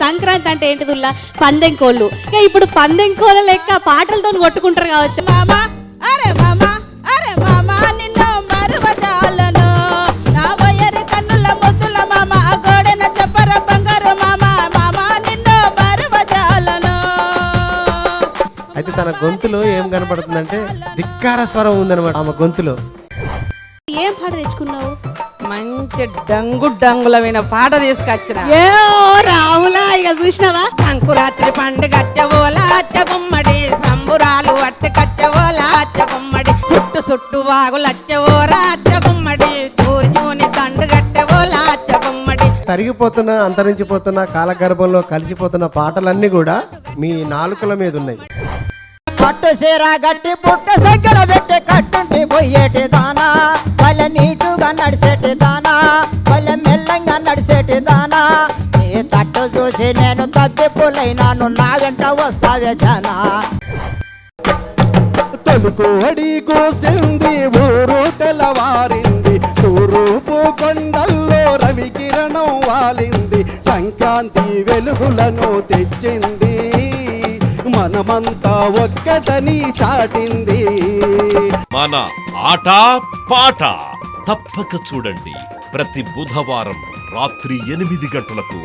సంక్రాంతి అంటే ఏంటిదిల్లా పందెం కోళ్ళు. ఇప్పుడు పందెం కోళ్ళ లెక్క పాటలతో కొట్టుకుంటారు కావచ్చు. మామా అరే మామా అరే మామా నిన్ను మరువజాలను నా వయరి కన్నుల ముద్దుల మామ గోడెన చెప్పర బంగారు మామా మామా నిన్ను మరువజాలను. అయితే తన గొంతులో ఏం కనపడుతుందంటే ధిక్కార స్వరం ఉందన్నమాట ఆమె గొంతులో. ఏం పాట తెచ్చుకున్నావు? మంచి డంగు డంగులమైన పాట తీసుకొచ్చిన. ఏ రాములా ఇక చూసినావా? సంకురాత్రి పండుగ అచ్చవోలా అచ్చ గుమ్మడి సంబురాలు అట్ట కచ్చవోలా అచ్చ గుమ్మడి చుట్టు చుట్టు వాగులు అచ్చవోరా అచ్చ గుమ్మడి తూర్చూని దండు గట్టవోలా అచ్చ గుమ్మడి. తరిగిపోతున్న అంతరించిపోతున్న కాలగర్భంలో కలిసిపోతున్న పాటలన్నీ కూడా మీ నాలుకల మీద ఉన్నాయి. పట్టు సీర గట్టి పుట్ట సంఖ్యల పెట్టి కట్టుంటి పోయేటి దానా వాళ్ళ నీటుగా నడిచేటి దానా వాళ్ళ మెల్లంగా నడిచేటి దానా నీ తట్టు చూసి నేను తప్పిపోలేనాను నా వెంట వస్తావే జానా. తొలుకు అడి కూసింది ఊరు తెల్లవారింది తూరూపు కొండల్లో రవి కిరణం వాలింది సంక్రాంతి వెలుగులను తెచ్చింది మనమంతా ఒక్కటని చాటింది. మన ఆట పాట తప్పక చూడండి ప్రతి బుధవారం రాత్రి 8 గంటలకు